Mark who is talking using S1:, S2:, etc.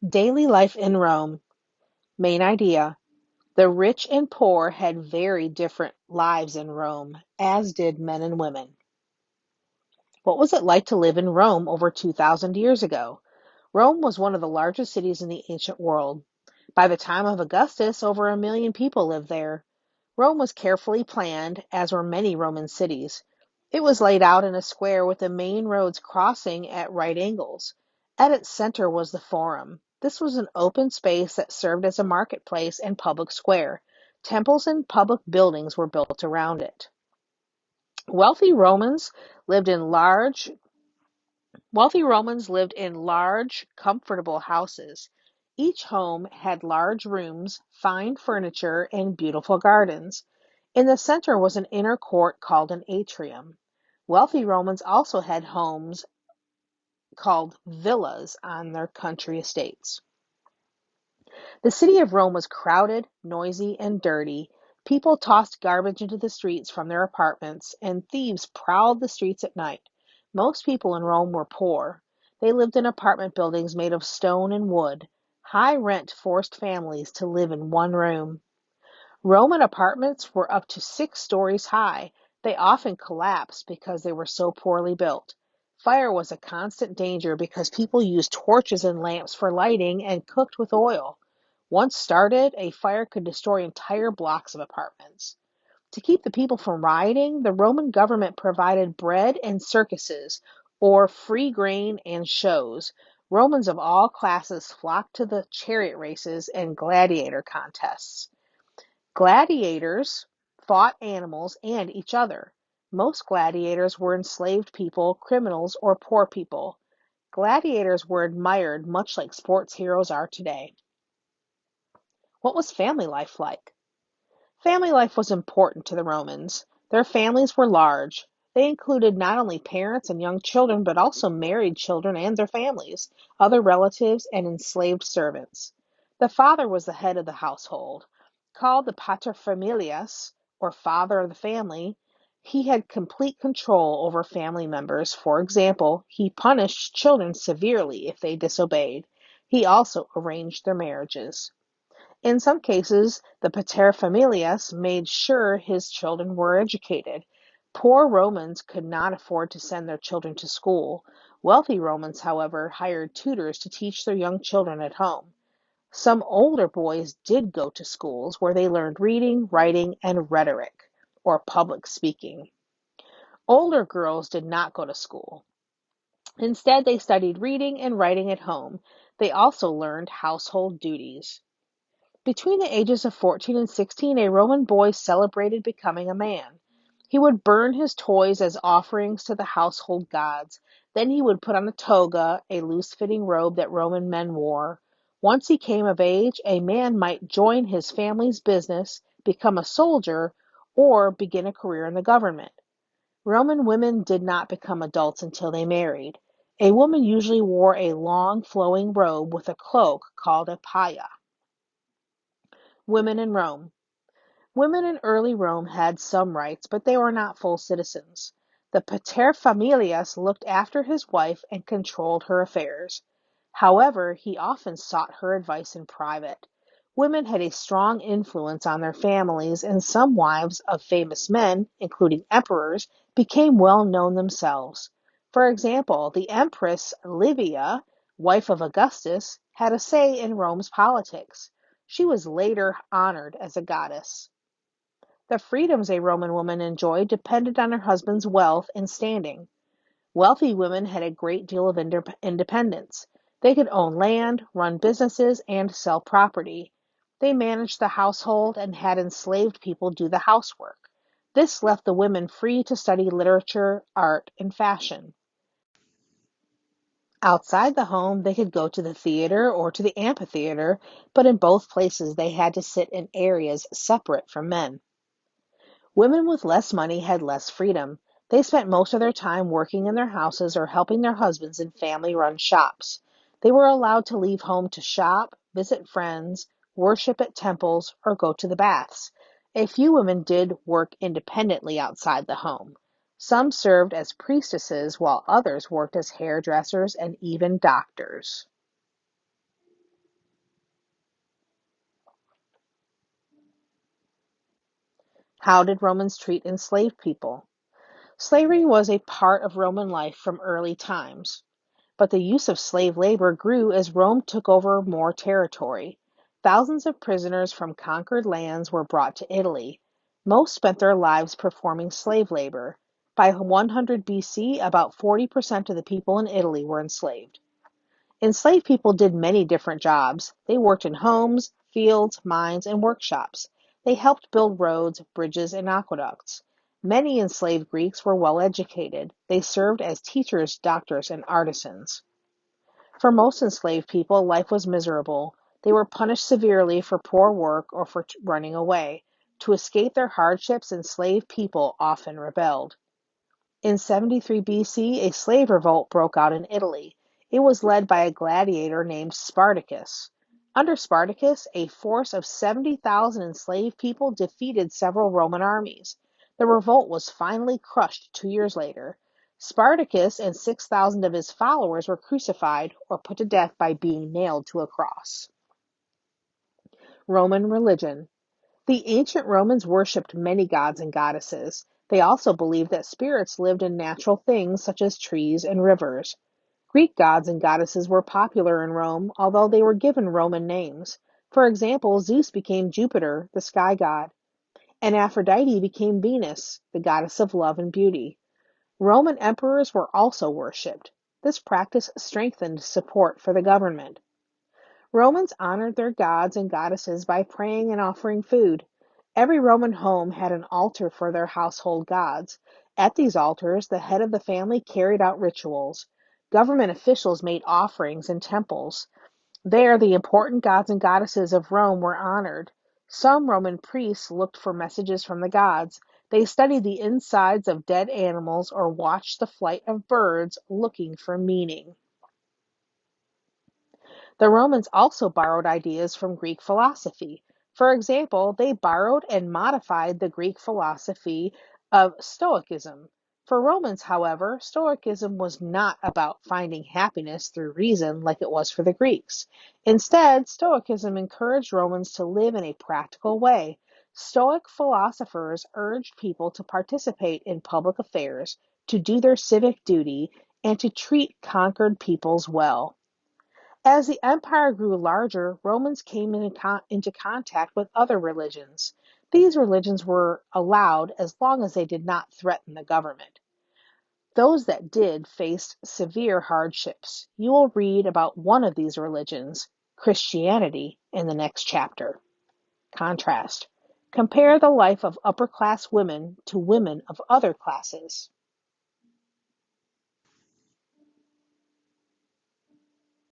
S1: Daily life in Rome. Main idea. The rich and poor had very different lives in Rome, as did men and women. What was it like to live in Rome over 2,000 years ago? Rome was one of the largest cities in the ancient world. By the time of Augustus, over 1 million people lived there. Rome was carefully planned, as were many Roman cities. It was laid out in a square with the main roads crossing at right angles. At its center was the Forum. This was an open space that served as a marketplace and public square. Temples and public buildings were built around it. Wealthy Romans lived in large Wealthy Romans lived in large, comfortable houses. Each home had large rooms, fine furniture, and beautiful gardens. In the center was an inner court called an atrium. Wealthy Romans also had homes called villas on their country estates. The city of Rome was crowded, noisy, and dirty. People tossed garbage into the streets from their apartments, and thieves prowled the streets at night. Most people in Rome were poor. They lived in apartment buildings made of stone and wood. High rent forced families to live in one room. Roman apartments were up to 6 stories high. They often collapsed because they were so poorly built. Fire was a constant danger because people used torches and lamps for lighting and cooked with oil. Once started, a fire could destroy entire blocks of apartments. To keep the people from rioting, the Roman government provided bread and circuses, or free grain and shows. Romans of all classes flocked to the chariot races and gladiator contests. Gladiators fought animals and each other. Most gladiators were enslaved people, criminals, or poor people. Gladiators were admired much like sports heroes are today. What was family life like? Family life was important to the Romans. Their families were large. They included not only parents and young children, but also married children and their families, other relatives, and enslaved servants. The father was the head of the household. Called the paterfamilias, or father of the family, he had complete control over family members. For example, he punished children severely if they disobeyed. He also arranged their marriages. In some cases, the paterfamilias made sure his children were educated. Poor Romans could not afford to send their children to school. Wealthy Romans, however, hired tutors to teach their young children at home. Some older boys did go to schools where they learned reading, writing, and rhetoric, or public speaking. Older girls did not go to school. Instead, they studied reading and writing at home. They also learned household duties. Between the ages of 14 and 16, a Roman boy celebrated becoming a man. He would burn his toys as offerings to the household gods. Then he would put on a toga, a loose-fitting robe that Roman men wore. Once he came of age, a man might join his family's business, become a soldier, or begin a career in the government. Roman women did not become adults until they married. A woman usually wore a long flowing robe with a cloak called a paya. Women in Rome. Women in early Rome had some rights, but they were not full citizens. The paterfamilias looked after his wife and controlled her affairs. However, he often sought her advice in private. Women had a strong influence on their families, and some wives of famous men, including emperors, became well known themselves. For example, the Empress Livia, wife of Augustus, had a say in Rome's politics. She was later honored as a goddess. The freedoms a Roman woman enjoyed depended on her husband's wealth and standing. Wealthy women had a great deal of independence. They could own land, run businesses, and sell property. They managed the household and had enslaved people do the housework. This left the women free to study literature, art, and fashion. Outside the home, they could go to the theater or to the amphitheater, but in both places they had to sit in areas separate from men. Women with less money had less freedom. They spent most of their time working in their houses or helping their husbands in family-run shops. They were allowed to leave home to shop, visit friends, worship at temples, or go to the baths. A few women did work independently outside the home. Some served as priestesses while others worked as hairdressers and even doctors. How did Romans treat enslaved people? Slavery was a part of Roman life from early times, but the use of slave labor grew as Rome took over more territory. Thousands of prisoners from conquered lands were brought to Italy. Most spent their lives performing slave labor. By 100 BC, about 40% of the people in Italy were enslaved. Enslaved people did many different jobs. They worked in homes, fields, mines, and workshops. They helped build roads, bridges, and aqueducts. Many enslaved Greeks were well educated. They served as teachers, doctors, and artisans. For most enslaved people, life was miserable. They were punished severely for poor work or for running away. To escape their hardships, enslaved people often rebelled. In 73 BC, a slave revolt broke out in Italy. It was led by a gladiator named Spartacus. Under Spartacus, a force of 70,000 enslaved people defeated several Roman armies. The revolt was finally crushed 2 years later. Spartacus and 6,000 of his followers were crucified or put to death by being nailed to a cross. Roman religion. The ancient Romans worshipped many gods and goddesses. They also believed that spirits lived in natural things such as trees and rivers. Greek gods and goddesses were popular in Rome, although they were given Roman names. For example, Zeus became Jupiter, the sky god, and Aphrodite became Venus, the goddess of love and beauty. Roman emperors were also worshipped. This practice strengthened support for the government. Romans honored their gods and goddesses by praying and offering food. Every Roman home had an altar for their household gods. At these altars, the head of the family carried out rituals. Government officials made offerings in temples. There, the important gods and goddesses of Rome were honored. Some Roman priests looked for messages from the gods. They studied the insides of dead animals or watched the flight of birds looking for meaning. The Romans also borrowed ideas from Greek philosophy. For example, they borrowed and modified the Greek philosophy of Stoicism. For Romans, however, Stoicism was not about finding happiness through reason like it was for the Greeks. Instead, Stoicism encouraged Romans to live in a practical way. Stoic philosophers urged people to participate in public affairs, to do their civic duty, and to treat conquered peoples well. As the empire grew larger, Romans came into contact with other religions. These religions were allowed as long as they did not threaten the government. Those that did faced severe hardships. You will read about one of these religions, Christianity, in the next chapter. Contrast. Compare the life of upper class women to women of other classes.